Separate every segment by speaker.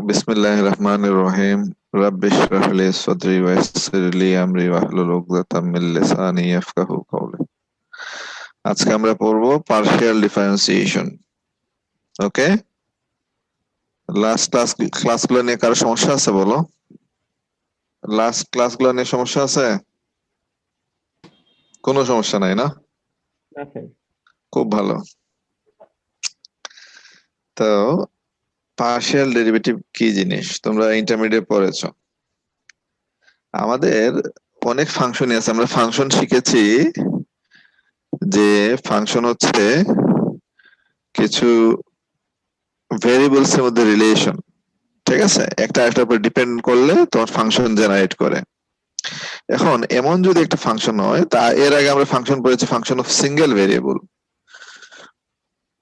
Speaker 1: বিসমিল্লাহির রহমানির রহিম। রাব্বি ইশরাহ লি সাদরি ওয়া ইয়াসসির লি আমরি ওয়াহলুল উকদাতাম মিন লিসানি ইয়াফকাহু কওলি। আজকে আমরা পড়বো পার্শিয়াল ডিফারেন্সিয়েশন। ওকে, লাস্ট ক্লাসগুলো নিয়ে কারো সমস্যা আছে বলো? লাস্ট ক্লাসগুলো নিয়ে সমস্যা আছে? কোনো সমস্যা নাই না? খুব ভালো। তো পার্শিয়াল ডেরিভেটিভ কি জিনিস তোমরা ইন্টারমিডিয়েট পড়েছো। আমাদের অনেক ফাংশনই আছে, আমরা ফাংশন শিখেছি যে ফাংশন হচ্ছে কিছু ভেরিয়েবলস এর মধ্যে রিলেশন, ঠিক আছে, একটা আরেকটার উপর ডিপেন্ড করলে তোমার ফাংশন জেনারেট করে। এখন এমন যদি একটা ফাংশন হয়, তা এর আগে আমরা ফাংশন পড়েছি ফাংশন অফ সিঙ্গেল ভেরিয়েবল,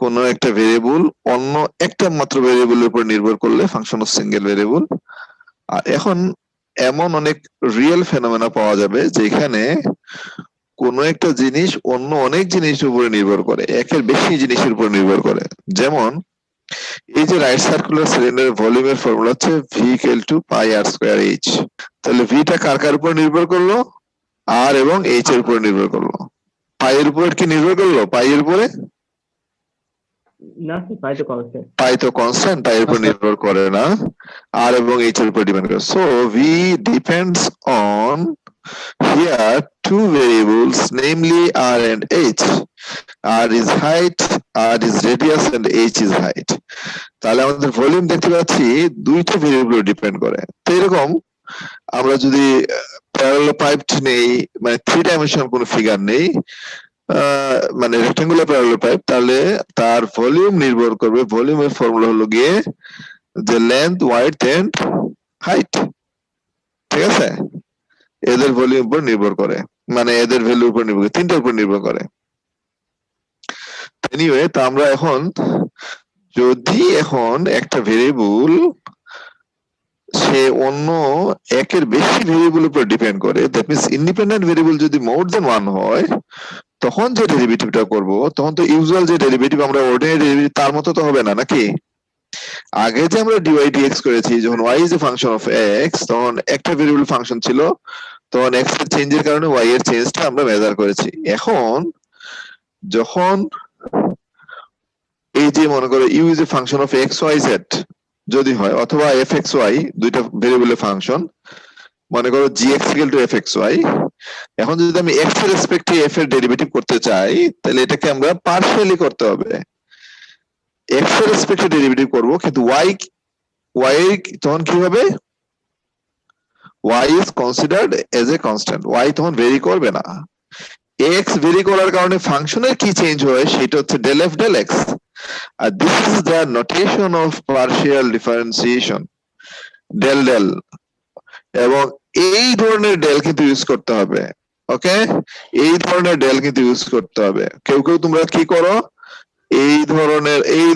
Speaker 1: কোন একটা ভেরিয়েবল অন্য একটা মাত্র ভেরিয়েবলের উপর নির্ভর করলে ফাংশন অফ সিঙ্গেল ভেরিয়েবল। আর এখন এমন অনেক রিয়েল ফেনোমেনা পাওয়া যাবে যেখানে কোন একটা জিনিস অন্য অনেক জিনিসের উপরে নির্ভর করে, একের বেশি জিনিসের উপর নির্ভর করে। যেমন এই যে রাইট সার্কুলার সিলিন্ডারের ভলিউমের ফর্মুলা হচ্ছে V equal to pi r square H. তাহলে ভিটা কার কার উপর নির্ভর করলো? আর এবং এইচ এর উপর নির্ভর করলো। পাই এর উপর কি নির্ভর করলো? পাই এর উপরে
Speaker 2: না, পাই তো কনস্ট্যান্ট।
Speaker 1: পাই তো কনস্ট্যান্ট, পাই এর উপর নির্ভর করে না, আর এবং এইচ এর উপর ডিপেন্ড করে। So V depends on here two variables, namely r and h. r is height, r is radius and h is height. তাহলে আমাদের ভলিউম দেখতে পাচ্ছি দুইটা ভেরিয়েবল ডিপেন্ড করে। তো এরকম আমরা যদি প্যারালেলোপাইপড নেই, মানে 3 ডাইমেনশনাল কোনো ফিগার নেই, মানে রেক্টাঙ্গুলার প্যারালেলোপাইপ, তাহলে তার ভলিউম নির্ভর করবে, ভলিউমের ফর্মুলা হলো গিয়ে যে লেন্থ, ওয়াইডথ এন্ড হাইট, ঠিক আছে, এদের ভলিউম উপর নির্ভর করে, মানে এদের ভ্যালুর উপর নির্ভর করে, তিনটার উপর নির্ভর করে। এনিওয়ে, তো আমরা এখন যদি এখন একটা ভেরিয়েবল সে অন্য একের বেশি ভেরিয়েবল উপর ডিপেন্ড করে, দ্যাট মিন্স ইন্ডিপেন্ডেন্ট ভেরিয়েবল যদি মোর দেন ওয়ান হয়, তখন যে ডেরিভেটিভটা করব, তখন তো ইউজুয়াল যে ডেরিভেটিভ আমরা অর্ডিনারি ডেরিভেটিভ তার মতো তো হবে না, নাকি? আগে যে আমরা ডিওয়াই ডিএক্স করেছি, যখন Y is a function of X, তখন একটা ভেরিয়েবল ফাংশন ছিল, তখন এক্স এর চেঞ্জের কারণে ওয়াই এর চেঞ্জটা আমরা মেজার করেছি। এখন যখন এই যে মনে করো U is a function of x Y Z যদি হয়, অথবা এফ এক্স ওয়াই, দুইটা ভেরিয়েবলের ফাংশন, মনে করো G X equal to F x Y. এখন যদি আমি এক্স এর রেসপেক্টে এফ এর ডেরিভেটিভ করতে চাই, তাহলে এটাকে আমরা পার্শিয়ালি করতে হবে। এক্স এর রেসপেক্টে ডেরিভেটিভ করব, কিন্তু ওয়াই তখন কি হবে? Y is considered as a constant, Y তখন ভেরি করবে না। এক্স ভেরি করার কারণে ফাংশনের কি চেঞ্জ হয় সেটা হচ্ছে ডেল এফ ডেল এক্স। আর this is the notation of partial differentiation, del del. এবং এই ধরনের ডেল কিন্তু ইউজ করতে হবে, ওকে, এই ধরনের ডেল কিন্তু ইউজ করতে হবে। কেউ কেউ তোমরা কি করো, এই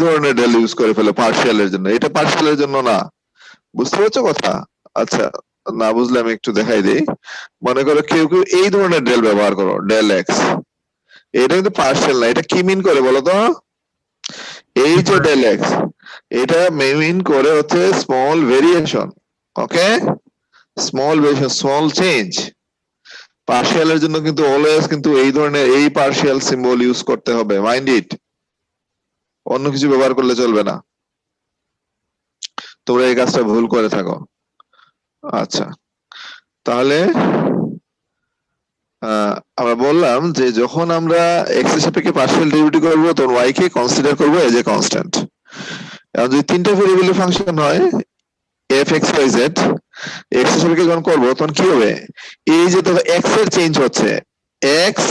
Speaker 1: ধরনের ডেল ইউজ করে ফেলো পার্শিয়ালের জন্য, এটা পার্শিয়ালের জন্য না। বুঝতে পারছো কথা? আচ্ছা, না বুঝলে আমি একটু দেখাই দিই। মনে করো কেউ কেউ এই ধরনের ডেল ব্যবহার করো, ডেল এক্স, এটা কিন্তু পার্শিয়াল না। এটা কি মিন করে বলো তো? এই যে ডেল এক্স, এটা মিন করে হচ্ছে স্মল ভেরিয়েশন, ওকে, স্মল ভেরিয়েশন, স্মল চেঞ্জ। পার্শিয়ালের জন্য কিন্তু অলওয়েজ কিন্তু এই ধরনের এই পার্শিয়াল সিম্বল ইউজ করতে হবে, মাইন্ড ইট। অন্য কিছু ব্যবহার করলে চলবে না, তোমরা এই কাজটা ভুল করে থাকো। আচ্ছা, তাহলে আমরা বললাম যে যখন আমরা এক্স এর সাপেক্ষে পার্শিয়াল ডেরিভেটিভ করব, তখন ওয়াই কে কনসিডার করব এজ এ কনস্ট্যান্ট। এখন যদি তিনটা ভেরিয়েবলের ফাংশন হয় F x Y Z, X এর সাপেক্ষে যখন করবো তখন কি হবে? এই যে দেখো এক্স এর চেঞ্জ হচ্ছে, এক্স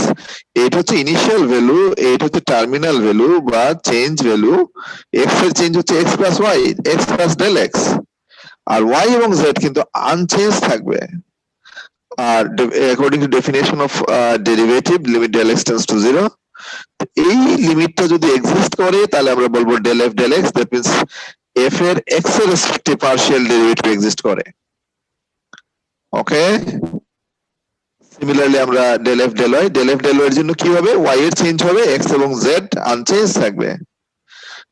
Speaker 1: এটা হচ্ছে ইনিশিয়াল ভ্যালু, এটা হচ্ছে টার্মিনাল ভ্যালু বা চেঞ্জ ভ্যালু। এক্স এর চেঞ্জ হচ্ছে x plus y, x plus del x. আর ওয়াই এবং জেড কিন্তু আনচেঞ্জ থাকবে। আর according to definition of derivative, limit del x tends to 0, এই লিমিটটা যদি এক্সিস্ট করে তাহলে আমরা বলবো del F del x, that means f এর এক্স এর রেসপেক্টে পার্শিয়াল ডেরিভেটিভ এক্সিস্ট করে, ওকে। সিমিলারলি আমরা ডেল এফ ডেল ওয়াই এর জন্য কি হবে? ওয়াই এর চেঞ্জ হবে, এক্স এবং জেড আনচেঞ্জ থাকবে।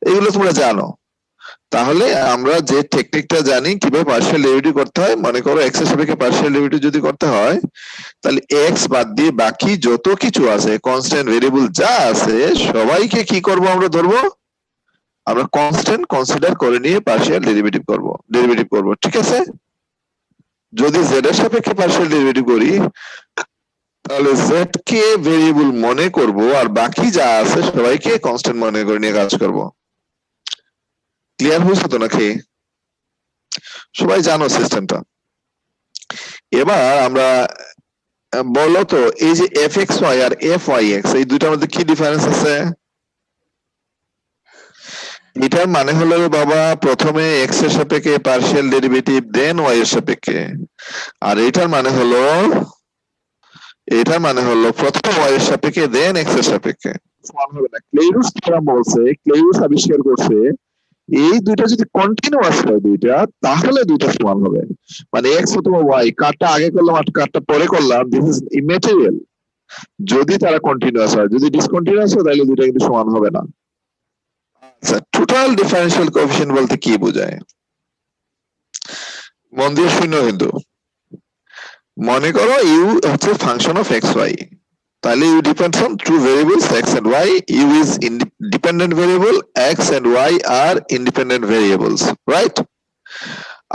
Speaker 1: এগুলো তোমরা জানো। তাহলে আমরা যে টেকনিকটা জানি কিভাবে পার্শিয়াল ডেরিভেটিভ করতে হয়, মনে করো এক্স এর সাপেক্ষে পার্শিয়াল ডেরিভেটিভ যদি করতে হয়, তাহলে এক্স বাদ দিয়ে বাকি যত কিছু আছে কনস্ট্যান্ট ভেরিয়েবল যা আছে সবাইকে কি করব আমরা ধরবো, আমরা কনস্ট্যান্ট কনসিডার করে নিয়ে পার্শিয়াল ডেরিভেটিভ করব, ঠিক আছে? যদি জেড এর সাপেক্ষে পার্শিয়াল ডেরিভেটিভ করি তাহলে জেড কে ভেরিয়েবল মনে করব আর বাকি যা আছে সবাইকে কনস্ট্যান্ট মনে করে নিয়ে কাজ করব। ক্লিয়ার হয়েছে তো নাকি? সবাই জানো সিস্টেমটা। এবার আমরা বলো তো এই যে এফ এক্স ওয়াই আর এফ ওয়াই এক্স এই দুইটার মধ্যে কি ডিফারেন্স আছে? এটার মানে হলো বাবা প্রথমে এক্স এর সাপেক্ষে পার্শিয়াল ডেরিভেটিভ দেন ওয়াই এর সাপেক্ষে, আর এটার মানে হলো প্রথম ওয়াই এর সাপেক্ষে দেন এক্স এর সাপেক্ষে। সমান হবে না। ক্লেইরুস থিওরাম বলছে, ক্লেইরুস আবিষ্কার করছে এই দুইটা যদি কন্টিনিউয়াস হয় দুইটা, তাহলে দুইটা সমান হবে। মানে এক্স অথবা ওয়াই কাটটা আগে করলাম আর কাটটা পরে করলাম, দিস ইজ ইমেটেরিয়াল যদি তারা কন্টিনিউয়াস হয়। যদি ডিসকন্টিনিউয়াস হয় তাহলে দুইটা কিন্তু সমান হবে না। আচ্ছা, টোটাল ডিফারেন্সিয়াল কোএফিসিয়েন্ট বলতে কি বোঝায়? মন দিয়ে শূন্য কিন্তু। মনে করো ইউ হচ্ছে ফাংশন অফ এক্স ওয়াই, তাহলে u depends on two variables x and y. U is dependent variable, x and y are independent variables, right?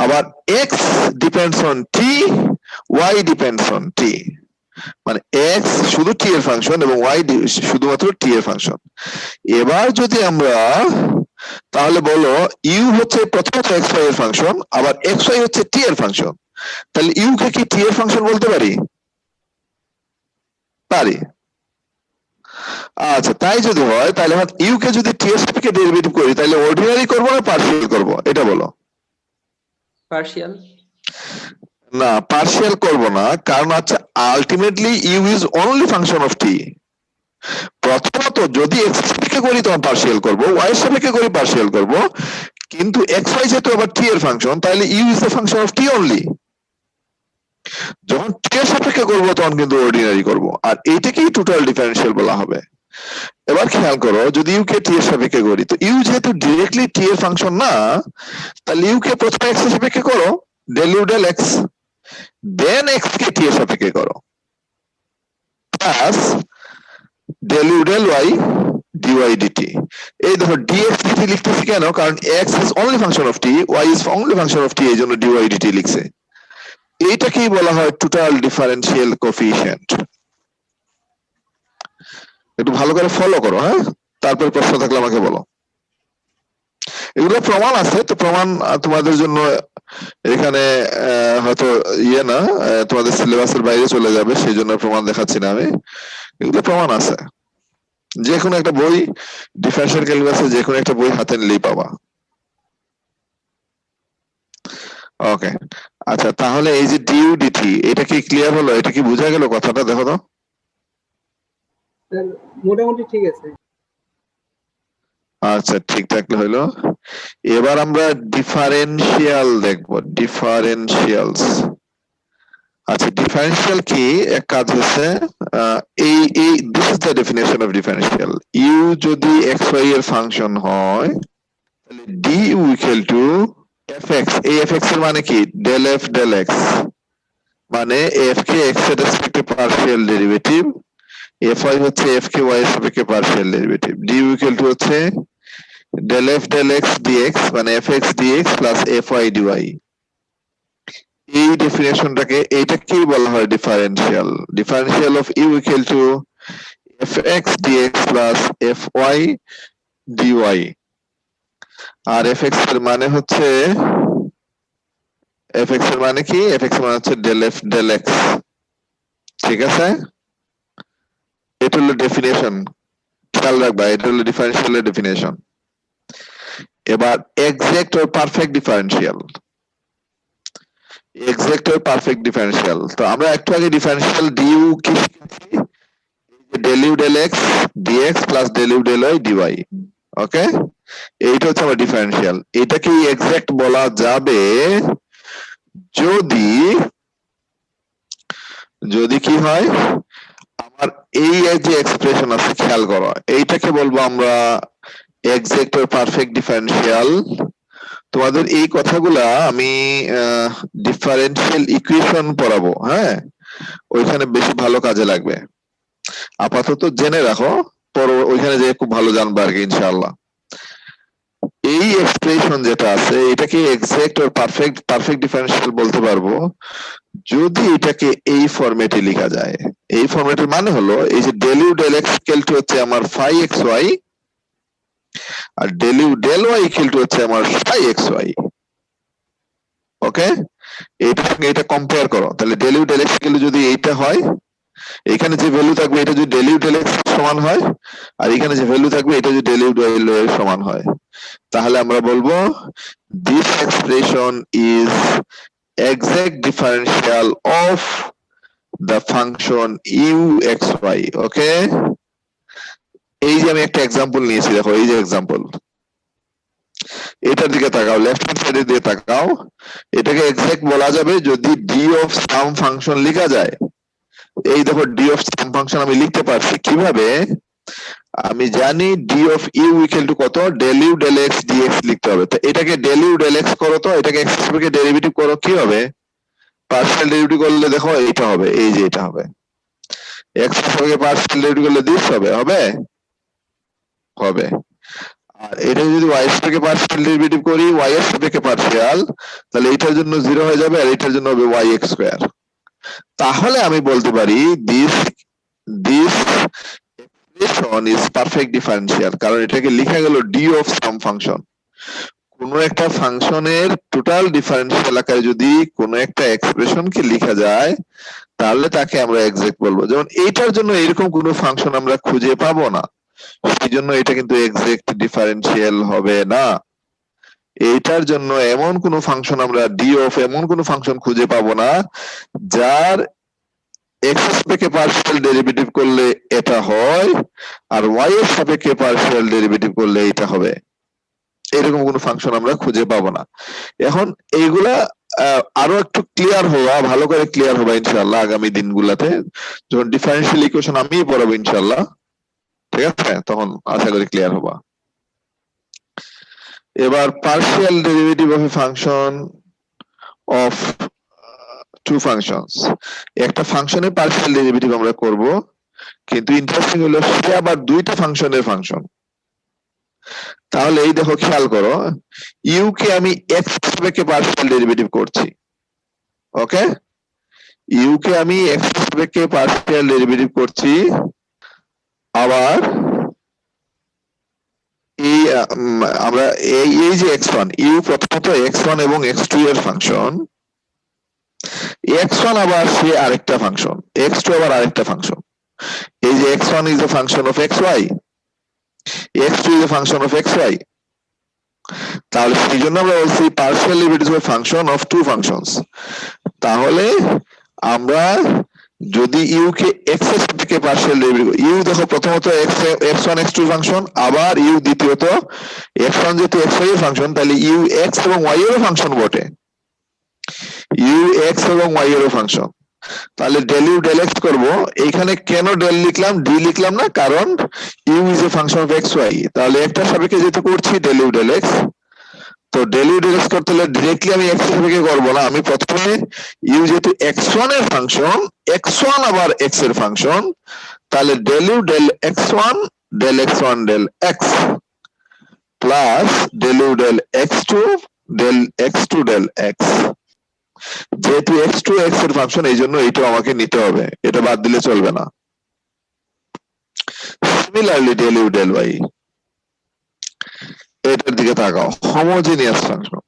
Speaker 1: আবার x depends on t, y depends on t, মানে x শুধু টি এর function এবং Y শুধুমাত্র টি এর function. এবার যদি আমরা তাহলে বলো ইউ হচ্ছে প্রথমত এক্স ওয়াই এর ফাংশন, আবার এক্স ওয়াই হচ্ছে টি এর ফাংশন, তাহলে ইউ কে কি টি এর ফাংশন বলতে পারি? পারি। আচ্ছা, তাই যদি হয় তাহলে ইউ কে যদি টি এর সাপেক্ষে ডেরিভেটিভ করি তাহলে অর্ডিনারি করব না পার্শিয়াল করব, এটা বলো।
Speaker 2: পার্শিয়াল।
Speaker 1: না, পার্শিয়াল করব না, কারণ হচ্ছে ultimately u is only function of t. প্রথমত যদি এক্স এর সাপেক্ষে করি তখন পার্শিয়াল করব, ওয়াই এর সাপেক্ষে করি পার্শিয়াল করব, কিন্তু এক্স ওয়াই যেহেতু আবার টি এর ফাংশন তাহলে U is the function of T only. যখন টি এর সাপেক্ষে করব তখন কিন্তু অর্ডিনারি করব, আর এইটাকেই টোটাল ডিফারেন্সিয়াল বলা হবে। এবার খেয়াল করো যদি ইউ কে টি এর সাপেক্ষে করি, তো ইউ যেহেতু ডিরেক্টলি টি এর ফাংশন না, তাহলে ইউ কে প্রথমে এক্স এর সাপেক্ষে করো, del you del x, then x কে টি এর সাপেক্ষে করো, plus del you del y dy dt. এই দেখো ডিএক্স ডিটি লিখতেছি কেন? কারণ x is only function of t, y is only function of t, এই জন্য ডিওয়াই ডিটি লিখছে। এইটাকেই বলা হয় টোটাল ডিফারেন্সিয়াল কোএফিশিয়েন্ট। একটু ভালো করে ফলো করো, হ্যাঁ? তারপর প্রশ্ন থাকলে আমাকে বলো। এগুলো প্রমাণ আছে, তো প্রমাণ তোমাদের জন্য এখানে হয়তো ইয়ে না, তোমাদের সিলেবাসের বাইরে চলে যাবে, সেই জন্য প্রমাণ দেখাচ্ছি না আমি। এগুলো প্রমাণ আছে, যে কোনো একটা বই, ডিফারেন্সিয়াল ক্যালকুলাসের যে কোনো একটা বই হাতে নিলেই পাবা। ওকে, আচ্ছা, তাহলে এই যে ডিউ ডিটি এটা কি ক্লিয়ার হলো? এটা কি বোঝা গেল কথাটা? দেখো তো।
Speaker 2: মোটামুটি ঠিক আছে।
Speaker 1: আচ্ছা, ঠিক থাকলে হইলো। এবার আমরা ডিফারেন্সিয়াল দেখবো, ডিফারেন্সিয়ালস। আচ্ছা, ডিফারেন্সিয়াল কি এক কাজ হচ্ছে, এই this is the definition of differential. U যদি এক্স ওয়াই এর ফাংশন হয় তাহলে d u equal to F x. এই এফ এক্স এর মানে কি? ডেল এফ ডেল এক্স, মানে এফ কে এক্স এর রেসপেক্টে পার্শিয়াল ডেরিভেটিভ, এফ ওয়াই হচ্ছে এফ কে ওয়াই এর সাপেক্ষে partial derivative. D u equal to হচ্ছে del F del x dx, মানে f x dx plus F Y dy. এই ডেফিনেশনটাকে, এইটাকেই বলা হয় differential. Differential of you equal to F x dx plus F Y D Y. আর F x এর মানে হচ্ছে, এফ এক্স এর মানে কি? এফ এক্স এর মানে হচ্ছে ডেল এফ ডেল এক্স, ঠিক আছে? এটা হলো ডেফিনেশন, খেয়াল রাখবা, এটা হলো ডিফারেন্সিয়ালের ডেফিনেশন। এবার এক্সাক্ট ও পারফেক্ট ডিফারেন্সিয়াল। এক্সাক্ট ও পারফেক্ট ডিফারেন্সিয়াল, তো আমরা একটু আগে ডিফারেন্সিয়াল ডিউ কি শিখেছি? Del you del x dx plus del you del y dy. Okay, এইটা হচ্ছে আমার ডিফারেন্সিয়াল। এটাকে এক্সাক্ট বলা যাবে যদি, যদি কি হয়, আমার এই যে এক্সপ্রেশন আছে খেয়াল করো, এইটাকে বলবো আমরা এক্সাক্ট ও পারফেক্ট ডিফারেন্সিয়াল তোমাদের এই কথাগুলা আমি ডিফারেন্সিয়াল ইকুয়েশন পড়াবো, হ্যাঁ, ওইখানে বেশি ভালো কাজে লাগবে। আপাতত জেনে রাখো, পরে ওইখানে যে খুব ভালো জানবে আর কি ইনশাআল্লাহ। এই এক্সপ্রেশন যেটা আছে এটাকে এক্সাক্ট আর পারফেক্ট ডিফারেন্সিয়াল বলতে পারবো যদি এটাকে এই ফরম্যাটে লেখা যায়। এই ফরম্যাটের মানে হলো এই যে del you del X equal to হচ্ছে আমার ফাই এক্স ওয়াই, আর del you del Y equal to হচ্ছে আমার ফাই এক্স ওয়াই। ওকে, এটা এটা কম্পেয়ার করো, তাহলে del you del X equal to যদি এইটা হয়, এখানে যে ভ্যালু থাকবে এটা যদি ডেল ইউ ডেল এক্স সমান হয়, আর এখানে যে ভ্যালু থাকবে এটা যদি ডেল ইউ ডেল এর সমান হয়, তাহলে আমরা বলবো this expression is exact differential of the function u x y. ওকে, এই যে আমি একটা এক্সাম্পল নিয়েছি, দেখো এই যে এক্সাম্পল, এটার দিকে তাকাও, লেফট হ্যান্ড সাইডের দিকে তাকাও। এটাকে এক্সাক্ট বলা যাবে যদি ডি অফ সাম ফাংশন লেখা যায়। এই দেখো ডি অফ সাম ফাংশন আমি লিখতে পারছি কিভাবে, আমি জানি d of you equal to কত, del you del x dx লিখতে হবে। তো এটাকে ডেল ইউ ডেল এক্স করো, তো এটাকে এক্স থেকে ডেরিভেটিভ করো, কি হবে, পার্শিয়াল ডেরিভেটিভ করলে দেখো এইটা হবে, এই যে এটা হবে, এক্স থেকে পার্শিয়াল ডেরিভেটিভ করলে দিস হবে, হবে হবে। আর এটা যদি ওয়াই থেকে পার্শিয়াল ডেরিভেটিভ করি ওয়াই এর সাপেক্ষে পার্শিয়াল, তাহলে এটার জন্য 0 হয়ে যাবে, আর এটার জন্য হবে ওয়াই এক্স স্কয়ার। তাহলে আমি বলতে পারি this this expression is perfect differential, কারণ এটাকে লেখা গেল ডি অফ সাম ফাংশন। কোন একটা ফাংশনের টোটাল ডিফারেন্সিয়াল আকারে যদি কোন একটা এক্সপ্রেশনকে লেখা যায় তাহলে তাকে আমরা এক্সাক্ট বলবো। যেমন এইটার জন্য এরকম কোন ফাংশন আমরা খুঁজে পাবো না, সেই জন্য এটা কিন্তু এক্সাক্ট ডিফারেন্সিয়াল হবে না। এইটার জন্য এমন কোন ফাংশন আমরা ডি অফ এমন কোন ফাংশন খুঁজে পাবো না যার এক্স এর সাপেক্ষে পার্শিয়াল ডেরিভেটিভ করলে এটা হয় আর ওয়াই এর সাপেক্ষে পার্শিয়াল ডেরিভেটিভ করলে এটা হবে, এরকম কোন ফাংশন আমরা খুঁজে পাবো না। এখন এইগুলা আরো একটু ক্লিয়ার হওয়া, ভালো করে ক্লিয়ার হবা ইনশাআল্লাহ আগামী দিনগুলাতে, যখন ডিফারেন্সিয়াল ইকুয়েশন আমি পড়াবো ইনশাআল্লাহ, ঠিক আছে, তখন আশা করি ক্লিয়ার হবা। এবার partial derivative of a function of two functions, একটা ফাংশনের পার্শিয়াল ডেরিভেটিভ আমরা করব, কিন্তু ইন্টারেস্টিং হলো সে আবার দুইটা ফাংশনের ফাংশন। তাহলে এই দেখো খেয়াল করো, ইউ কে আমি এক্স সাপেক্ষে পার্শিয়াল ডেরিভেটিভ করছি, ওকে, ইউ কে আমি এক্স সাপেক্ষে পার্শিয়াল ডেরিভেটিভ করছি, আবার এই আমরা এই যে x1, ইউ প্রথমত x1 এবং x2 এর ফাংশন, x1 আবার সে আরেকটা ফাংশন, x2 আবার আরেকটা ফাংশন। এই যে x1 is a function of xy, x2 is a function of xy, তাহলে সেই জন্য আমরা বলছি partial derivative of function of two functions. তাহলে আমরা যদি ইউ কে এক্স এর সাপেক্ষে পার্শিয়াল ডেরিভেটিভ, ইউ দেখো প্রথমত x1 x2 ফাংশন, আবার ইউ দ্বিতীয়ত x1 যেহেতু xy এর ফাংশন তাহলে ইউ x এবং y এর ফাংশন বটে, ইউ এক্স এবং ওয়াই এর ফাংশন। তাহলে ডেল ইউ ডেল এক্স করবো, এইখানে কেন ডেল লিখলাম ডি লিখলাম না, কারণ U is a function of x Y, তাহলে একটা সাপেক্ষে যেহেতু করছি ডেল ইউ ডেল এক্স, তো ডেল ইউ ডেল এক্স করতে হলে ডিরেক্টলি আমি এক্স এর সাপেক্ষে করবো না, আমি প্রথমে ইউ যেহেতু x1 এর ফাংশন, x1 আবার x এর ফাংশন, তাহলে del you del x1 del x1 del x plus del you del x2 del x2 del x। যেহেতু x2 x এর ফাংশন এই জন্য এইটা আমাকে নিতে হবে, এটা বাদ দিলে চলবে না। Similarly del you del y, এটার দিকে তাকাও, হোমোজিনিয়াস ফাংশন।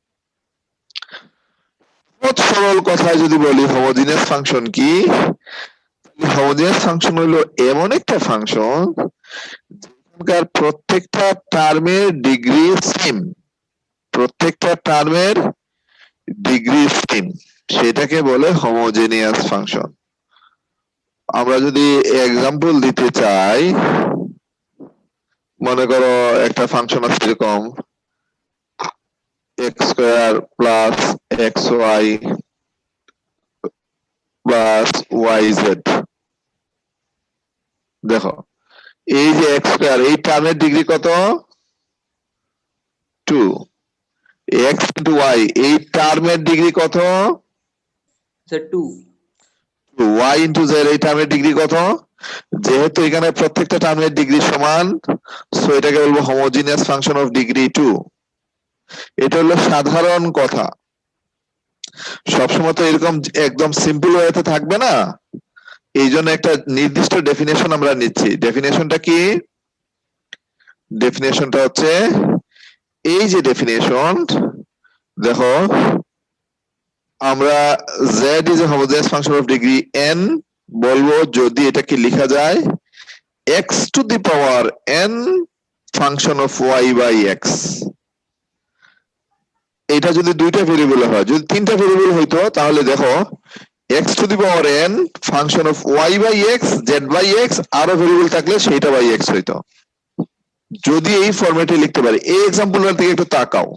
Speaker 1: বহুত সরল কথায় যদি বলি হোমোজিনিয়াস ফাংশন কি, হোমোজিনিয়াস ফাংশন হলো এমন একটা ফাংশন যেখানকার প্রত্যেকটা টার্মের ডিগ্রি সেম, প্রত্যেকটা টার্মের ডিগ্রি সেম, সেটাকে বলে হোমোজেনিয়াস ফাংশন। আমরা যদি এক্সাম্পল দিতে চাই, মনে করো একটা ফাংশন আছে এরকম X square plus X Y plus Y Z. দেখো এই যে এক্স স্কয়ার, এই টার্মের ডিগ্রি কত, 2, এক্স ইন্টু ওয়াই, এই টার্মের ডিগ্রি কত?
Speaker 2: স্যার 2।
Speaker 1: ওয়াই ইন্টু জেড, এই টার্মের ডিগ্রি কত? যেহেতু এখানে প্রত্যেকটা টার্মের ডিগ্রি সমান, সো এটাকে বলবো হোমোজিনিয়াস ফাংশন অফ ডিগ্রি 2। এটা হলো সাধারণ কথা, সবসময় তো এরকম একদম সিম্পল ওয়েতে থাকবে না, এই জন্য একটা নির্দিষ্ট ডেফিনেশন আমরা নিচ্ছি। ডেফিনেশনটা কি? ডেফিনেশনটা হচ্ছে এই যে ডেফিনেশন, দেখো আমরা z is a homogeneous function of degree n বলবো যদি এটাকে লেখা যায় x to the power n function of y by x। এটা যদি দুইটা ভেরিয়েবল হয়, যদি তিনটা ভেরিয়েবল হইতো তাহলে দেখো x to the power n function of y by x, z by x, আরো ভেরিয়েবল থাকলে সেইটা বাই x হইতো। যদি এই ফরম্যাটে লিখতে পারি, এই এক্সাম্পলটার দিকে একটু তাকাও,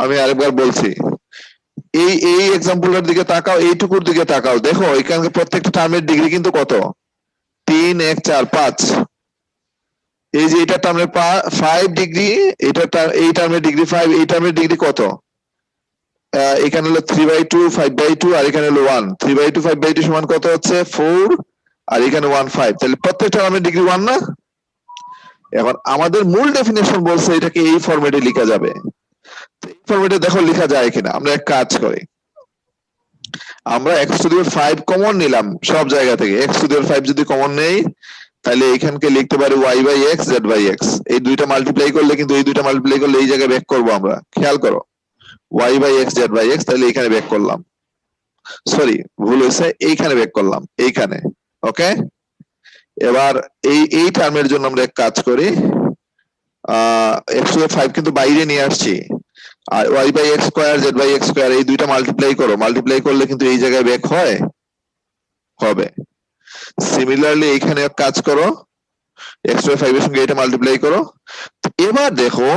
Speaker 1: আমি আরেকবার বলছি, এই এক্সাম্পলটার দিকে তাকাও, এইটুকুর দিকে তাকাও, দেখো এখানে প্রত্যেকটা টার্মের ডিগ্রি কিন্তু কত? 3 1 4 5। এই যে এটা টার্মের 5 ডিগ্রি, এই টার্মের ডিগ্রি 5, এই টার্মের ডিগ্রি কত? এখানে হলো 3/2 5/2, আর এখানে হলো 1। 3/2 5/2 সমান কত হচ্ছে? 4, আর এখানে 1 5। তাহলে প্রত্যেকটা টার্মের ডিগ্রি 1 না? এখন আমাদের মূল ডেফিনেশন বলছে এটাকে এই ফরম্যাটে লেখা যাবে। এই ফরম্যাটে দেখো লেখা যায় কিনা। আমরা এক কাজ করি, আমরা x to the power 5 common নিলাম সব জায়গা থেকে। x টু দি পাওয়ার 5 যদি কমন নেই তাহলে এখানকে লিখতে পারি y by x, z by x। এই দুইটা মাল্টিপ্লাই করলে কিন্তু এই দুইটা মাল্টিপ্লাই করলে এই জায়গায় ব্যাক করব আমরা, খেয়াল করো, y by x, z by x, তাহলে এখানে ব্যাক করলাম, সরি ভুল হয়েছে, এইখানে ব্যাক করলাম, এইখানে। ওকে, এবার এই টার্মের জন্য আমরা এক কাজ করি, x টু দি পাওয়ার 5 কিন্তু বাইরে নিয়ে আসছি, আর y by x square, z by x square, এই দুইটা মাল্টিপ্লাই করো, মাল্টিপ্লাই করলে কিন্তু এই জায়গায় ব্যাক হয়, হবে। সিমিলারলি এখানে এক কাজ করো, x টু দি 5 এর সঙ্গে এটা মাল্টিপ্লাই করো, এবার দেখো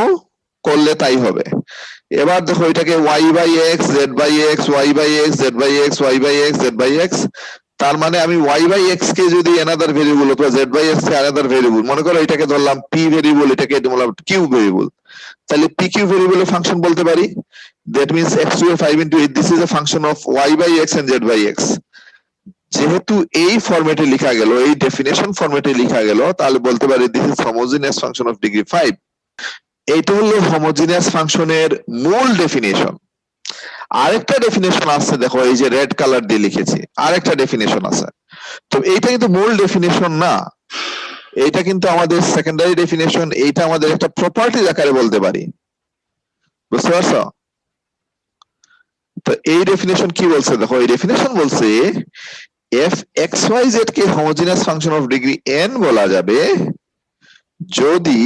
Speaker 1: করলে তাই হবে। এবার দেখো এটাকে y by x, z by x, y by x, z by x, y by x, z by x, তার মানে আমি y বাই x কে যদি অ্যানাদার ভেরিয়েবল অথবা z বাই x কে অ্যানাদার ভেরিয়েবল মনে করো, এটাকে ধরলাম p ভেরিয়েবল, এটাকে ধরলাম q ভেরিয়েবল, তাহলে pq ভেরিয়েবলের ফাংশন বলতে পারি। That means x to the 5 into 8, this is a function of y by x and z by x। যেহেতু এই ফরম্যাটে লেখা গেল, এই ডেফিনেশন ফরম্যাটে লেখা গেল, তাহলে বলতে পারি this is homogeneous function of degree 5। এইটা হলো হোমোজেনিয়াস ফাংশনের মূল ডেফিনেশন। আরেকটা ডেফিনেশন আছে, দেখো এই যে রেড কালার দিয়ে লিখেছি, আরেকটা ডেফিনেশন আছে। তো এইটা কিন্তু মূল ডেফিনেশন না, এইটা কিন্তু আমাদের সেকেন্ডারি ডেফিনেশন, এইটা আমাদের একটা প্রপার্টি আকারে বলতে পারি, বুঝতে পারছো? তো এই ডেফিনেশন কি বলছে, দেখো এই ডেফিনেশন বলছে এফ এক্স ওয়াই জেড কে homogeneous function of degree n বলা যাবে যদি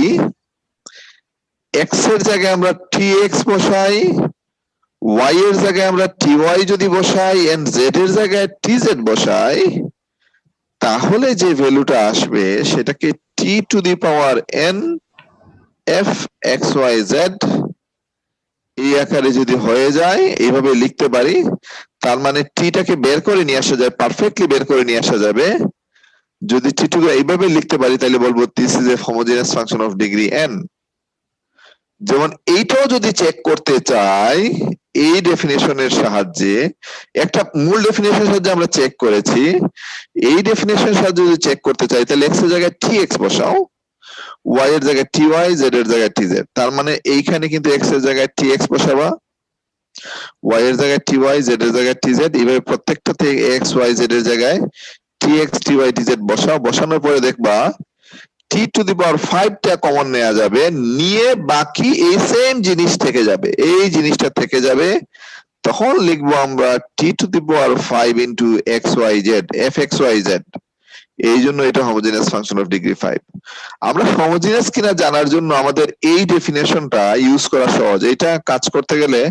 Speaker 1: এক্স এর জায়গায় আমরা tx বসাই, y এর জায়গায় আমরা ty যদি বসাই, এন্ড z এর জায়গায় tz বসাই, তাহলে যে ভ্যালুটা আসবে সেটাকে t to the power n f x y z এই আকারে যদি হয়ে যায়, এইভাবে লিখতে পারি। তার মানে টিটাকে বের করে নিয়ে আসা যায়, পারফেক্টলি বের করে নিয়ে আসা যাবে। যদি টি টু এইভাবে লিখতে পারি তাহলে বলবো this is a homogeneous function of degree n। যেমন এইটাও যদি চেক করতে চাই এই ডেফিনেশনের সাহায্যে, একটা মূল ডেফিনেশনের সাহায্যে আমরা চেক করেছি, এই ডেফিনেশনের সাহায্যে যদি চেক করতে চাই তাহলে x এর জায়গায় tx বসাও, y এর জায়গায় ty, z এর জায়গায় tz। তার মানে এইখানে কিন্তু x এর জায়গায় tx বসাবা, y এর জায়গায় ty, z এর জায়গায় tz, এইভাবে প্রত্যেকটাতে x y z এর জায়গায় tx ty tz বসাও। বসানোর পরে দেখবা t টু দি পাওয়ার 5 টা কমন নেওয়া যাবে, নিয়ে বাকি এই সেম জিনিস থেকে যাবে, এই জিনিসটা থেকে যাবে। তখন লিখবো আমরা t to the power 5 into x Y z, f x Y z. এই জন্য এটা হোমোজেনিয়াস ফাংশন অফ ডিগ্রি 5। আমরা হোমোজেনিয়াস কিনা জানার জন্য আমাদের এই ডেফিনেশনটা ইউজ করা সহজ, এটা কাজ করতে গেলে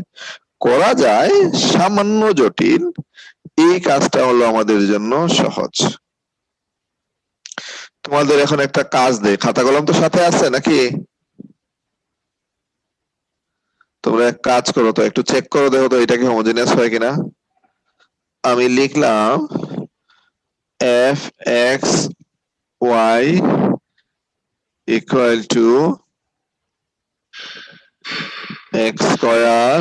Speaker 1: করা যায়, সামান্য জটিল, এই কাজটা হলো আমাদের জন্য সহজ। তোমাদের এখন একটা কাজ দেই, খাতা কলম তো সাথে আছে নাকি? তোমরা এক কাজ করো তো, একটু চেক করো, দেখো তো এটা কি হোমোজেনিয়াস হয় কিনা। আমি লিখলাম f x y equal to x square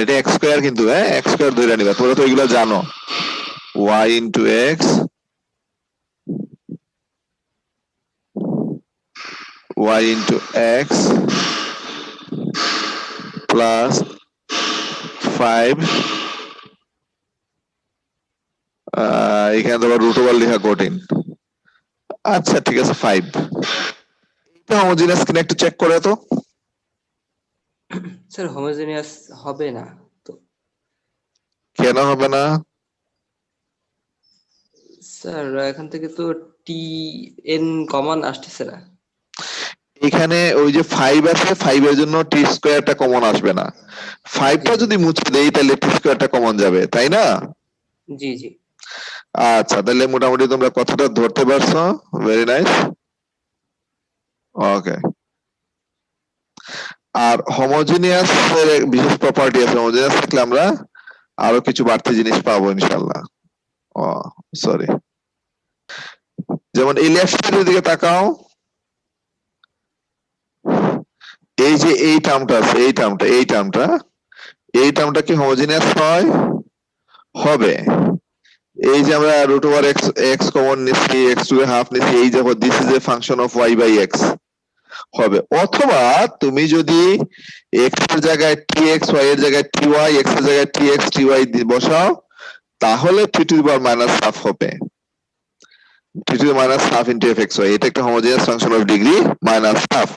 Speaker 1: এটা এক্স স্কয়ার কিন্তু হ্যাঁ এক্স স্কয়ার ধরে নিবা তোমরা তো এগুলো জানো y into x y into x plus 5 এখানে তো রুট ওভার লেখা কঠিন আচ্ছা ঠিক আছে 5 এটা হোমোজেনিয়াস কিনা একটু চেক করে তো
Speaker 2: স্যার হোমোজেনিয়াস হবে না তো
Speaker 1: কেন হবে না
Speaker 2: স্যার এখান থেকে তো টি এন কমন আসতেছে না
Speaker 1: এখানে ওই যে 5 আছে 5 এর জন্য টি স্কয়ারটা কমন আসবে না 5টা
Speaker 2: জি
Speaker 1: যদি মুছে দেই তাহলে টি স্কয়ারটা কমন যাবে তাই না
Speaker 2: জি জি
Speaker 1: আচ্ছা তাহলে মোটামুটি তোমরা কথাটা ধরতে পারছো ভেরি নাইস ওকে আর হোমোজেনিয়াস এর বিশেষ প্রপার্টি আছে হোমোজেনিয়াস থাকলে আমরা আরো কিছু বাড়তি জিনিস পাবো ইনশাআল্লাহ ও সরি যেমন এই লেফট সাইডের দিকে তাকাও এই যে এই টার্মটা আছে এই টার্মটা কি হোমোজেনিয়াস হয় হবে এই যে আমরা root over x x common নিচ্ছি এক্স টু হাফ নিচ্ছি এই যে this is a function of y by x হবে অথবা তুমি যদি এক্স এর জায়গায় টি এক্স ওয়াই এর জায়গায় টি ওয়াই এক্স এর জায়গায় টি এক্স টি ওয়াই বসাও তাহলে t to the power minus half হবে t to the minus half into f x y এটা একটা homogeneous function of degree minus half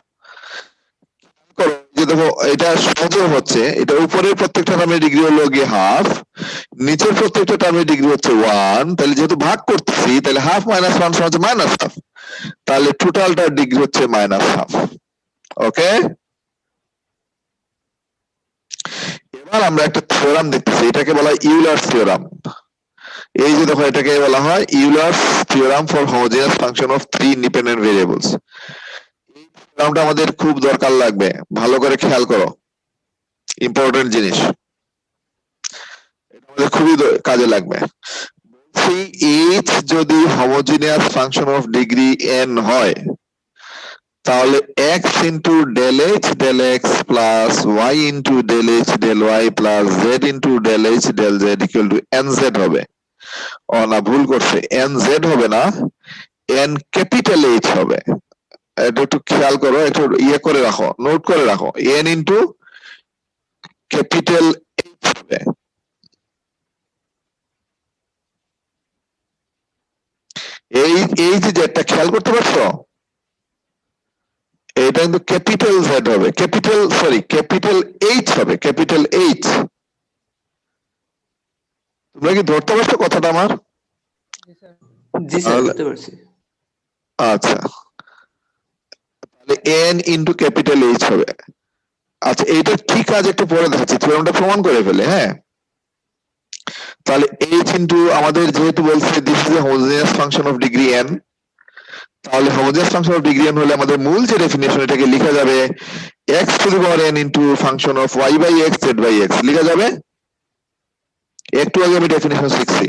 Speaker 1: যে দেখো এটা সহজে হচ্ছে এটা উপরের প্রত্যেকটা টার্মের ডিগ্রি হলো গিয়ে হাফ নিচের প্রত্যেকটা টার্মের ডিগ্রি হচ্ছে 1 তাহলে যেহেতু ভাগ করতেছি তাহলে হাফ মাইনাস 1 সমান হচ্ছে মাইনাস হাফ তাহলে টোটালটার ডিগ্রি হচ্ছে মাইনাস হাফ ওকে এবার আমরা একটা থিওরাম দেখতেছি এটাকে বলা হয় ইউলার থিওরাম এই যে দেখো এটাকে বলা হয় Euler theorem for homogeneous function of three independent variables থিওরামটা আমাদের খুব দরকার লাগবে ভালো করে খেয়াল করো ইম্পর্টেন্ট জিনিস এটা আমাদের খুবই কাজে লাগবে সেই এইচ যদি homogeneous function of degree n হয় তাহলে x into del h del x plus y into del h del y plus z into del h del z equal to nz হবে ও না ভুল করছে nz হবে না n ক্যাপিটাল এইচ হবে এটা একটু খেয়াল করো একটু ইয়ে করে রাখো নোট করে রাখো n ইন্টু ক্যাপিটাল এইচ হবে এই এই যে যেটা খেয়াল করতে পারছো এটা কিন্তু ক্যাপিটাল জেড হবে ক্যাপিটাল এইচ হবে ক্যাপিটাল এইচ তোমরা কি ধরতে পারছো কথাটা আমার
Speaker 2: জি স্যার বুঝতে পারছি
Speaker 1: আচ্ছা তাহলে n ইনটু ক্যাপিটাল এইচ হবে আচ্ছা এইটা কি কাজ একটু পরে দেখাচ্ছি থিওরামটা প্রমাণ করে ফেলে হ্যাঁ তাহলে এইচ ইনটু আমাদের যেহেতু বলছে this is a homogeneous function of degree n তাহলে homogeneous function of degree n হলে আমাদের মূল যে ডেফিনিশন এটাকে লেখা যাবে x to the power n into function of y by x z by x লেখা যাবে একটু আগে আমি ডেফিনিশন শিখছি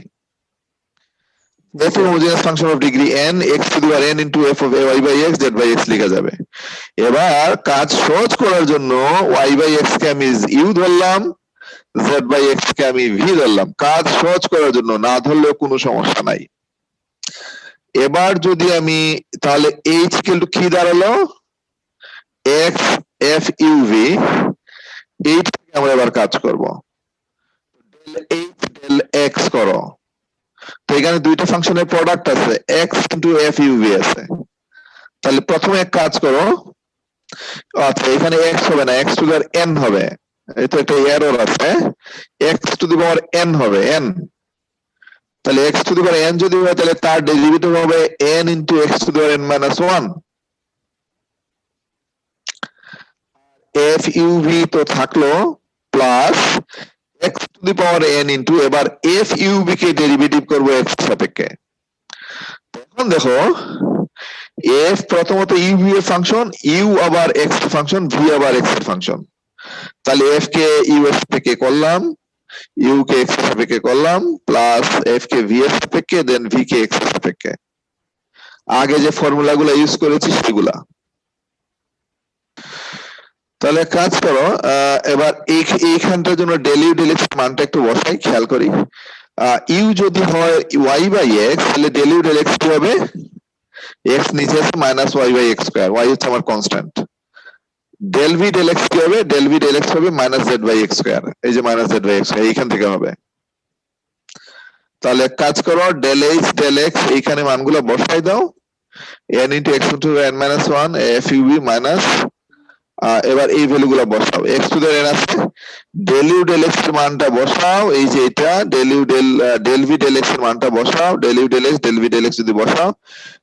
Speaker 1: f homogeneous function of degree n x to the power n into f of y by x z by x লেখা যাবে এবার কাজ সহজ করার জন্য y বাই x কে আমি u ধরলাম z বাই x কে আমি v ধরলাম কাজ সহজ করার জন্য না ধরলেও কোনো সমস্যা নাই এবার যদি আমি তাহলে h ইকুয়াল টু কি দাঁড়ালো x f u v এই থেকে আমরা এবার কাজ করব ডেল h ডেল x করো তো এখানে দুইটা ফাংশনের প্রোডাক্ট আছে x into f u v আছে তাহলে প্রথমে এক কাজ করো আচ্ছা এখানে x হবে না x to the power n হবে এই তো একটা এরর আছে x to the power n হবে n তাহলে x to the power n যদি হয় তাহলে তার ডেরিভেটিভ হবে n into x to the power n minus 1 f u v তো থাকলো plus x to the power n into এবার f u v কে ডেরিভেটিভ করব x সাপেক্ষে তখন দেখো f প্রথমত u v এর ফাংশন u আবার x এর ফাংশন v আবার x এর ফাংশন তাহলে f কে u এর সাপেক্ষে করলাম u কে x এর সাপেক্ষে করলাম প্লাস f কে v এর সাপেক্ষে দেন v কে x এর সাপেক্ষে আগে যে ফর্মুলাগুলো ইউজ করেছি সেগুলা তাহলে কাজ করো, এবার এইখানটার জন্য ডেল ইউ ডেল এক্স মানটা একটু বসাই, খেয়াল করি। ইউ যদি হয় ওয়াই বাই এক্স, তাহলে ডেল ইউ ডেল এক্স কি হবে? এক্স নিচে আছে minus y by x square, y হচ্ছে আমার constant. Del v del x কি হবে? ডেল ভি ডেল এক্স হবে minus z by x square, এই যে minus z by x square এইখান থেকে হবে। তাহলে কাজ করো, ডেল এইচ ডেল এক্স এইখানে মানগুলো বসাই দাও, n into x to n minus one f u v minus, এবার এই ভ্যালু গুলো বসাও, এক্স টু এন আছে, ডেল ইউ ডেল এক্স এর মানটা বসাও, এই যে এটা del you del v del x এর মানটা বসাও, del you del x del v del x যদি বসাও,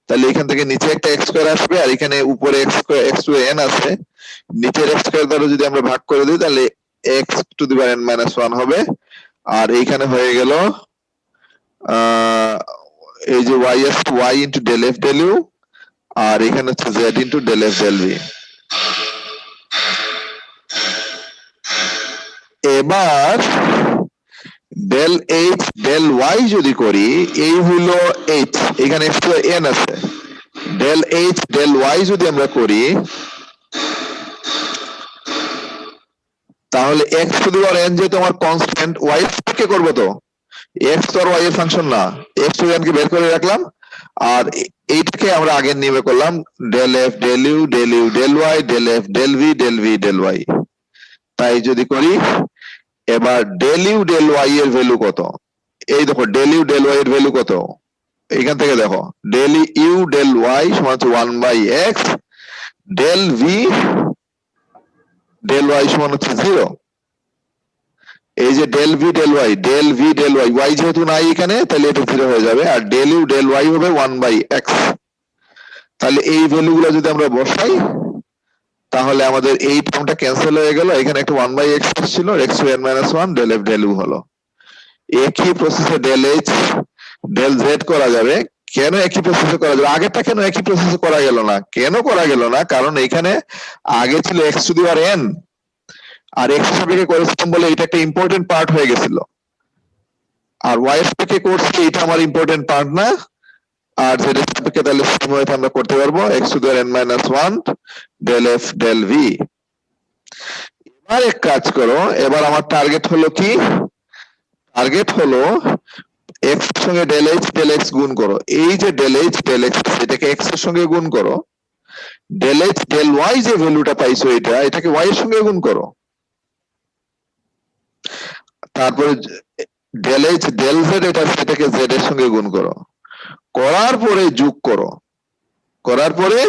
Speaker 1: তাহলে এখান থেকে নিচে একটা এক্স স্কোয়ার আসবে, আর এখানে উপরে x square x to n আছে, নিচের এক্স স্কোয়ার দ্বারা যদি আমরা ভাগ করে দিই তাহলে x to the power n minus one হবে। আর এইখানে হয়ে গেল এই যে y s y into del F del u, আর এখানে হচ্ছে z into del F del v. এবার ডেল এইচ ডেল ওয়াই যদি করি, এই হলো এইচ, এখানে এক্স টু এন আছে, ডেল এইচ ডেল ওয়াই যদি আমরা করি তাহলে x to the power n যেহেতু আমার কনস্ট্যান্ট, ওয়াই থেকে করবো তো, এক্স তো আর ওয়াই এর ফাংশন না, এক্স টু এন কে বের করে রাখলাম, আর এইটাকে আমরা আগের নিয়মে করলাম, del F del you del y del F del v del y. তাই যদি করি, এবার ডেল ইউ ডেল ওয়াই এর ভ্যালু কত? এই দেখো ডেল ইউ ডেল ওয়াই এর ভ্যালু কত, এখান থেকে দেখো ডেল ইউ ডেল ওয়াই সমান হচ্ছে one by x, del v del y সমান হচ্ছে জিরো। এই যে del v del y y যেহেতু নাই এখানে তাহলে এটা জিরো হয়ে যাবে, আর ডেল ইউ ডেল ওয়াই হবে ওয়ান বাই এক্স। তাহলে এই ভ্যালু গুলো যদি আমরা বসাই তাহলে আমাদের এই টার্মটা ক্যান্সেল হয়ে গেল, এখানে একটা ওয়ান বাই এক্স ছিল, x to n minus one del F del u হলো। একই প্রসেসে ডেল এইচ ডেল জেড করা যাবে। কেন একই প্রসেসে করা যাবে? আগেরটা কেন একই প্রসেসে করা গেল না? কেন করা গেল না? কারণ এখানে আগে ছিল x to the power n, আর এক্স সাপেক্ষে করেছিলাম বলে এটা একটা ইম্পর্টেন্ট পার্ট হয়ে গেছিল, আর ওয়াই সাপেক্ষে করছি এটা আমার ইম্পর্টেন্ট পার্ট না, আর জেড এর সাপেক্ষে তাহলে সেম ওয়েতে আমরা করতে পারবো x to the power n minus one del F del v. এবার এক কাজ করো, এবার আমার টার্গেট হলো কি? টার্গেট হলো এক্স এর সঙ্গে ডেল এইচ ডেল এক্স গুণ করো, এই যে ডেল এইচ ডেল এক্স এটাকে এক্স এর সঙ্গে গুণ করো, ডেল এইচ ডেল ওয়াই যে ভ্যালুটা পাইছো এটাকে ওয়াই এর সঙ্গে গুণ করো, তারপরে ডেল এইচ ডেল জেড সেটাকে জেড এর সঙ্গে গুণ করো, করার পরে যোগ করো, করার পরে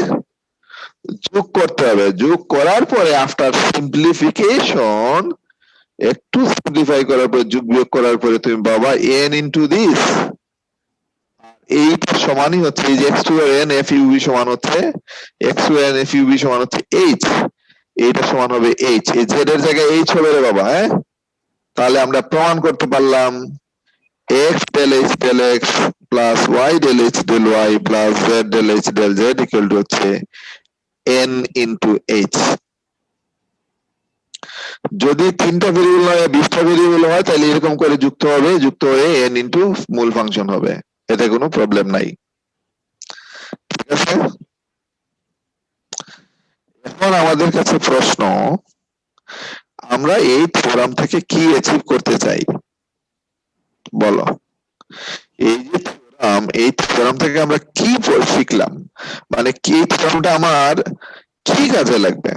Speaker 1: যোগ করতে হবে, যোগ করার পরে আফটার সিম্পলিফিকেশন একটু সিম্পলিফাই করার পরে যোগ বিয়োগ করার পরে তুমি পাবা এন ইন্টু দিস, এইটা সমানই হচ্ছে এই যে x to n f u v সমান হচ্ছে x to n f u v সমান হচ্ছে এইচ, এইটা সমান হবে এইচ, এই জেড এর জায়গায় এইচ হবে রে বাবা। হ্যাঁ, তাহলে আমরা প্রমাণ করতে পারলাম x del h del x plus y del h del y plus z del h del z equal to হচ্ছে এন ইন্টু এইচ। যদি 3টা ভেরিয়েবল হয় 20টা ভেরিয়েবল হয় তাহলে এরকম করে যুক্ত হবে, যুক্ত হয়ে এন ইন্টু মূল ফাংশন হবে, এতে কোনো প্রবলেম নাই। ঠিক আছে, এখন আমাদের কাছে প্রশ্ন, আমরা এই থিওরাম থেকে কি অ্যাচিভ করতে চাই বলো? এই যে থিওরাম, এই থিওরাম থেকে আমরা কি শিখলাম, মানে কি থিওরামটা আমার কি কাজে লাগবে?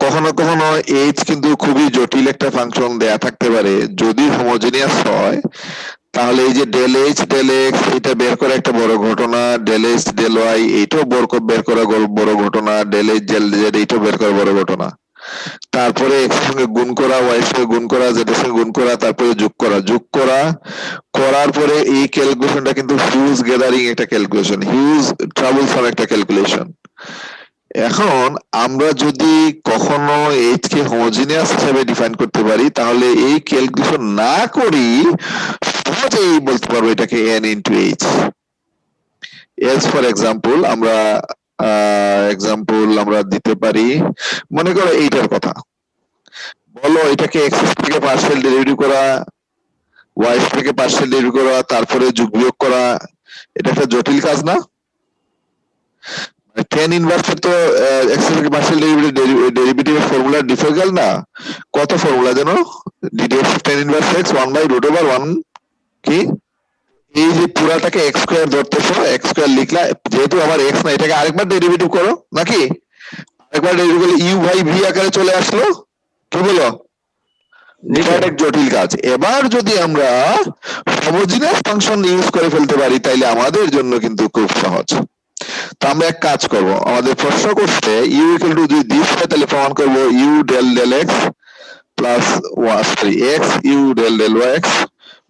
Speaker 1: কখনো কখনো এইচ কিন্তু খুবই জটিল একটা ফাংশন দেয়া থাকতে পারে, যদি হোমোজেনিয়াস হয় তাহলে এই যে ডেল এইচ ডেল এক্স এটা বের করা একটা বড় ঘটনা, ডেল এইচ ডেল ওয়াই এইটাও বের করা বড় ঘটনা, ডেল এইচ ডেল জেড এইটাও বের করা বড় ঘটনা, তারপরে এক্স এর সঙ্গে গুণ করা, ওয়াই এর সঙ্গে গুণ করা, জেড এর সঙ্গে গুণ করা, তারপরে যোগ করা, করার পরে এই ক্যালকুলেশনটা কিন্তু হিউজ গ্যাদারিং একটা ক্যালকুলেশন, হিউজ ট্রাবলসাম একটা ক্যালকুলেশন। এখন আমরা যদি কখনো এইচ কে হোমোজেনিয়াস হিসেবে ডিফাইন করতে পারি তাহলে এই ক্যালকুলেশন না করি সহজেই বলতে পারবো এটাকে n into H. S for example আমরা দিতে পারি, মনে করো এইটার কথা বলো, এটাকে এক্স থেকে পার্শিয়াল ডেরিভেটিভ করা, ওয়াই থেকে পার্শিয়াল ডেরিভেটিভ করা, তারপরে যোগ বিয়োগ করা, এটা একটা জটিল কাজ না? tan ইনভার্স তো x এর পার্শিয়াল ডেরিভেটিভের ফর্মুলা ডিফারেন্ট না, কত ফর্মুলা জানো? ddx of tan inverse x 1/√1 কি এই যে পুরাটাকে x স্কয়ার ধরতেছো, x স্কয়ার লিখলা, যেহেতু আমার x না এটাকে আরেকবার ডেরিভেটিভ করো নাকি, আরেকবার ডেরিভেটিভ করলে u বাই v আকারে চলে আসলো, কি বলো? এটা এক জটিল কাজ। এবার যদি আমরা হোমোজিনিয়াস ফাংশন ইউজ করে ফেলতে পারি তাইলে আমাদের জন্য কিন্তু খুব সহজ। তো আমরা এক কাজ করব, আমাদের প্রশ্ন করছে ইউ ইকুয়াল টু যদি দিস হয় তাহলে প্রমাণ করব u del del x plus x u del del y x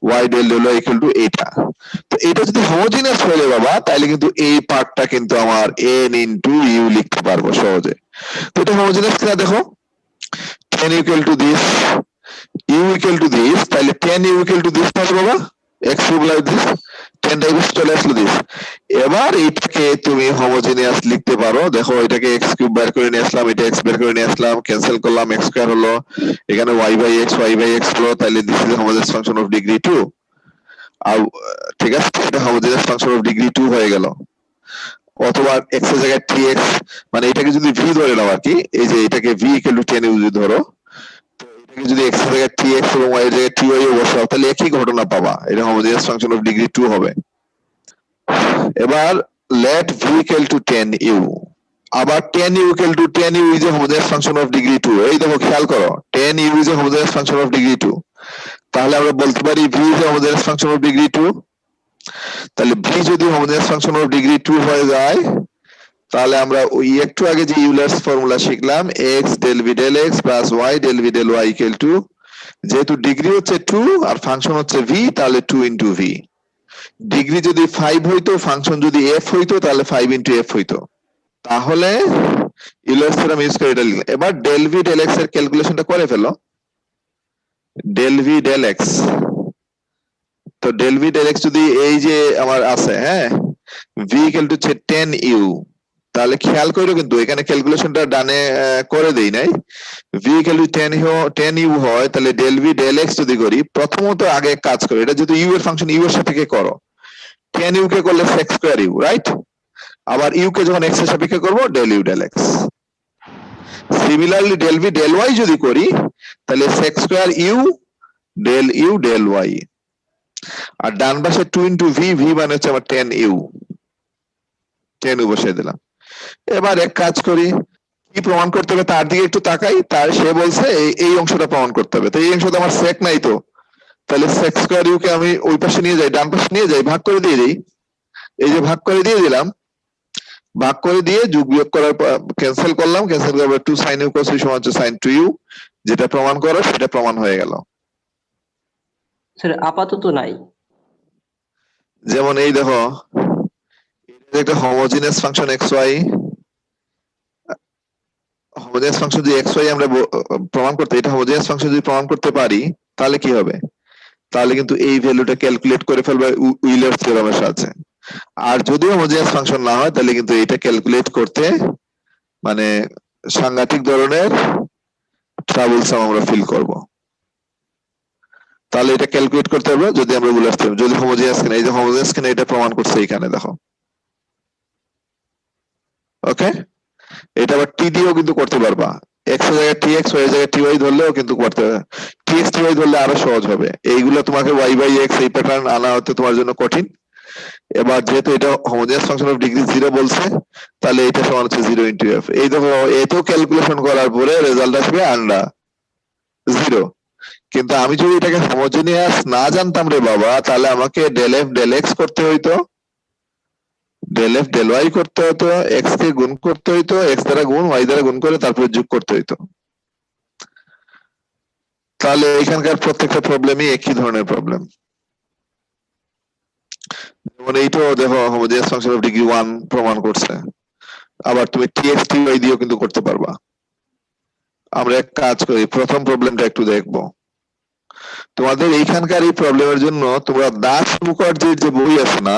Speaker 1: y del del Y equal to এটা। তো এটা যদি হোমোজিনিয়াস হয়ে যায় বাবা তাহলে কিন্তু এই পার্টটা কিন্তু আমার এন ইনটু ইউ লিখতে পারবো সহজে। তো এটা হোমোজিনিয়াস কিনা দেখো, tan equal to this u equal to this, তাহলে tan u equal to this পাবো বাবা, x cube like this, tan types চলে আসলো this। এবার এটাকে তুমি হোমোজেনিয়াস লিখতে পারো, দেখো এটাকে x কিউব বের করে নিয়ে আসলাম, এটা x বের করে নিয়ে আসলাম, ক্যান্সেল করলাম, x স্কয়ার হলো, এখানে y বাই x হলো, তাহলে this is homogeneous function of degree 2। আর ঠিক আছে, এটা হোমোজেনিয়াস ফাংশন অফ ডিগ্রি 2 হয়ে গেল। অথবা x এর জায়গায় tx, মানে এটাকে যদি v ধরে নাও আর কি, এই যে এটাকে v equal to tan u যদি ধরো, যদি x এর জায়গায় tx এবং y এর জায়গায় ty ও বসাও তাহলে একই ঘটনা পাবা, এটা হোমোজেনিয়াস ফাংশন অফ ডিগ্রি 2 হবে। এবার let v equal to tan u, আবার tan u equal to tan u is a homogeneous function of degree 2। এই দেখো খেয়াল করো, tan u is a homogeneous function of degree 2, তাহলে আমরা বলতে পারি v is a homogeneous function of degree 2। তাহলে v যদি homogeneous function of degree 2 হয়ে যায় তাহলে আমরা ওই একটু আগে যে ইউলার্স ফর্মুলা শিখলাম x del v del x plus y del v del y equal to, যেহেতু ডিগ্রি হচ্ছে 2 আর ফাংশন হচ্ছে v তাহলে 2 into v। ডিগ্রি যদি 5 হইতো, ফাংশন যদি f হইতো তাহলে 5 into f হইতো। তাহলে ইউলার্স থিওরেম ইউজ করে এটা লিখলাম। এবার del v del x এর ক্যালকুলেশনটা করে ফেলো, del v del x, তো del v del x যদি এই যে আমার আছে, হ্যাঁ v equal to 10 u, তাহলে খেয়াল করো কিন্তু এখানে ক্যালকুলেশনটা ডানে করে দেই নাই, v equal to 10 u হয় তাহলে del v del x যদি করি, প্রথমত আগে কাজ করো, এটা যদি u এর ফাংশন u এর সাপেক্ষে করো, 10 u কে করলে sec square u, রাইট? আবার u কে যখন x এর সাপেক্ষে করব del u del x। Similarly del v del y যদি করি তাহলে sec square u del u del y, আর ডান পাশে 2 into v, v মানে হচ্ছে আমার 10 u, 10 u বসিয়ে দিলাম। এবার এক কাজ করি, কি প্রমাণ করতে হবে তার দিকে একটু তাকাই, তার সে বলছে এই অংশটা প্রমাণ করতে হবে, তো এই অংশটা আমার sec নাই, তো তাহলে sec square u কে আমি ওই পাশে নিয়ে যাই, ডান পাশে নিয়ে যাই, ভাগ করে দিয়ে দিই, এই যে ভাগ করে দিয়ে দিলাম, ভাগ করে দিয়ে যোগ বিয়োগ করার পর ক্যান্সেল করলাম, ক্যান্সেল করার পর 2 sin u cos u সমান হচ্ছে sin 2u, যেটা প্রমাণ করো সেটা প্রমাণ হয়ে গেল।
Speaker 2: স্যার আপাতত নাই।
Speaker 1: যেমন এই দেখো, এটা একটা homogeneous function xy, homogeneous function যদি xy আমরা প্রমাণ করতে, এটা হোমোজেনিয়াস ফাংশন যদি প্রমাণ করতে পারি তাহলে কি হবে, তাহলে কিন্তু এই ভ্যালুটা ক্যালকুলেট করে ফেলবে উইলার থিওরেমের সাহায্যে। আর যদি হোমোজেনিয়াস ফাংশন না হয় তাহলে কিন্তু এটা ক্যালকুলেট করতে মানে সাংঘাতিক ধরনের ট্রাবলসাম আমরা ফিল করব। তাহলে এটা ক্যালকুলেট করতে হবে যদি আমরা উইলার থিওরেম, যদি হোমোজেনিয়াস কিনা, এই যে হোমোজেনিয়াস কিনা এটা প্রমাণ করছে এখানে দেখো, ওকে? এটা আবার টি দিয়েও কিন্তু করতে পারবা, x এর জায়গায় tx, y এর জায়গায় ty ধরলেও কিন্তু করতে হবে, tx ty ধরলে আরো সহজ হবে। এইগুলো তোমাকে y বাই x এই প্যাটার্ন আনা হতে তোমার জন্য কঠিন। এবার যেহেতু এটা হোমোজেনিয়াস ফাংশন অফ ডিগ্রি 0 বলছে তাহলে এটা সমান হচ্ছে 0 into f। এই দেখো এটাও ক্যালকুলেশন করার পরে রেজাল্ট আসবে আন্ডার 0। কিন্তু আমি যদি এটাকে হোমোজেনিয়াস না জানতাম রে বাবা তাহলে আমাকে del f del x করতে হইতো, del f del y করতে হতো, x কে গুণ করতে হইতো, x দ্বারা গুণ y দ্বারা গুণ করে তারপরে যোগ করতে হইতো। তাহলে এখানকার প্রত্যেকটা প্রবলেমই একই ধরনের প্রবলেম। যেমন এইটাও দেখো হোমোজেনিয়াস ফাংশন অফ ডিগ্রি 1 প্রমাণ করছে, আবার তুমি tx ty দিয়েও কিন্তু করতে পারবা। আমরা এক কাজ করি, প্রথম প্রবলেমটা একটু দেখবো। তোমাদের এইখানকার এই প্রবলেমের জন্য তোমরা দাস মুখার্জির যে বই আছে না,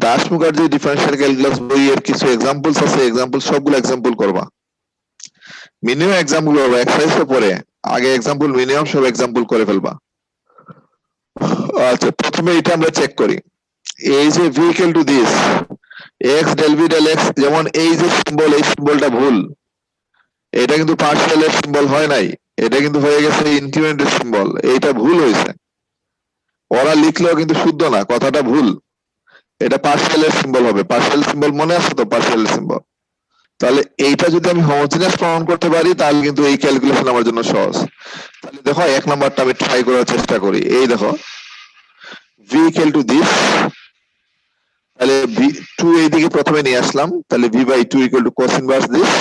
Speaker 1: দাস মুখার্জি ডিফারেন্সিয়াল ক্যালকুলাস বইয়ের কিছু এক্সাম্পলস আছে, এক্সাম্পল সবগুলো এক্সাম্পল করবা, মিনিমাম এক্সাম্পল করবা, এক্সারসাইজ তো পরে আগে এক্সাম্পল মিনিমাম সব এক্সাম্পল করে ফেলবা। আচ্ছা প্রথমে এটা আমরা চেক করি, এই যে v equal to this, x del v del x, যেমন এই যে সিম্বল, এই সিম্বলটা ভুল, এটা কিন্তু পার্শিয়ালের সিম্বল হয় নাই, এটা কিন্তু হয়ে গেছে ইনক্রিমেন্টের সিম্বল, এইটা ভুল হয়েছে। ওরা লিখলেও কিন্তু শুদ্ধ না, কথাটা ভুল। এটা পার্শিয়ালের সিম্বল হবে, পার্শিয়াল সিম্বল মনে আছে তো, পার্শিয়াল সিম্বল। তাহলে এইটা যদি আমি হোমোজেনিয়াস প্রমাণ করতে পারি তাহলে কিন্তু এই ক্যালকুলেশন আমার জন্য সহজ। তাহলে দেখো 1 নাম্বারটা আমি ট্রাই করার চেষ্টা করি। এই দেখো v ইকুয়াল টু দিস, তাহলে v2 এইদিকে প্রথমে নিয়ে আসলাম, তাহলে v/2 equal two cos inverse this.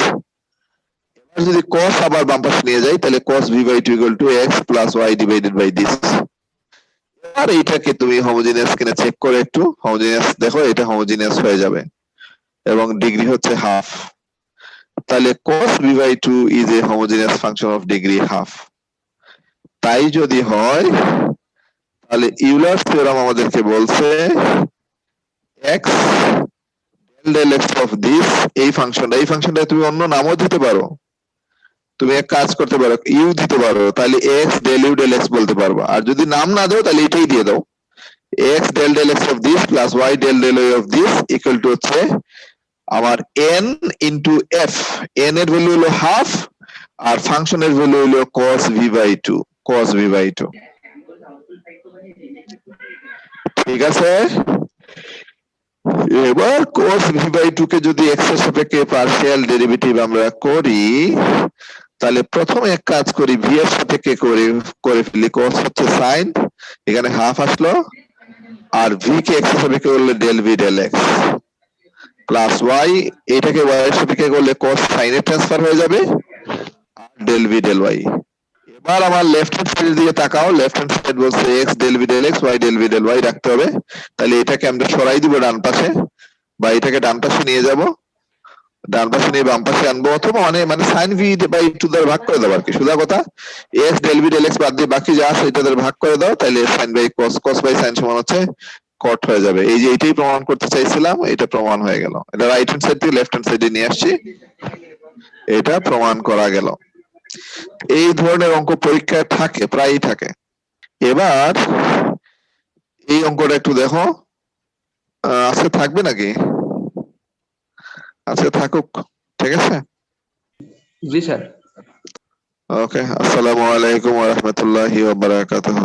Speaker 1: এবার যদি cos আবার বাম পাশে নিয়ে যাই তাহলে cos v/2 equal to x plus y divided by this. আর এইটাকে তুমি হোমোজেনিয়াস কিনা চেক করে একটু, হোমোজেনিয়াস দেখো, এটা হোমোজেনিয়াস হয়ে যাবে এবং ডিগ্রি হচ্ছে হাফ। তাহলে cos v/2 is a homogeneous function of degree half। তাই যদি হয় তাহলে ইউলার থিওরাম আমাদেরকে বলছে x del x of this, এই ফাংশনটা তুমি অন্য নামও দিতে পারো, তুমি এক কাজ করতে পারো ইউ দিতে পারো, তাহলে x del u del x বলতে পারবা। আর যদি নাম না দাও তাহলে এটাই দিয়ে দাও, x del x of this plus y del y of this equal to হচ্ছে আমার n ইন্টু f। n এর ভ্যালু হলো হাফ আর ফাংশনের ভ্যালু হলো cos v/2, cos v/2। ঠিক আছে, এবার cos v/2 কে যদি x এর সাপেক্ষে পার্শিয়াল ডেরিভেটিভ আমরা করি, তাহলে প্রথমে এক কাজ করি, v এর সাপেক্ষে করে ফেলি, cos হচ্ছে sin, এখানে হাফ আসলো, আর v কে x এর সাপেক্ষে করলে del v del x plus y, এটাকে y এর সাপেক্ষে করলে cos sin এর ট্রান্সফার হয়ে যাবে del v del y। এবার আমার লেফট হ্যান্ড সাইডের দিকে তাকাও, লেফট হ্যান্ড সাইড বলছে x del v del x, y del v del y রাখতে হবে। তাহলে এটাকে আমরা সরাই দিব ডান পাশে, বা এটাকে ডান পাশে নিয়ে যাব, ডান পাশে নিয়ে বাম পাশে আনবো, অথবা মানে sin v বাই 2 দ্বারা ভাগ করে দাও আর কি, সোজা কথা। x del v del x বাদ দিয়ে বাকি যা আছে এটা দ্বারা ভাগ করে দাও, তাহলে sin by cos, cos by sin সমান হচ্ছে cot হয়ে যাবে। এই যে এটাই প্রমাণ করতে চাইছিলাম, এটা প্রমাণ হয়ে গেল। এটা রাইট হ্যান্ড সাইড থেকে লেফট হ্যান্ড সাইডে নিয়ে আসছি, এটা প্রমাণ করা গেল। এই ধরনের অঙ্ক পরীক্ষায় থাকে, প্রায়ই থাকে। এবার এই অঙ্কটা একটু দেখো, আজকে থাকবে নাকি? আজকে থাকুক, ঠিক আছে।
Speaker 2: জি স্যার।
Speaker 1: ওকে, আসসালামু আলাইকুম ওয়া রাহমাতুল্লাহি ওয়া বারাকাতুহু।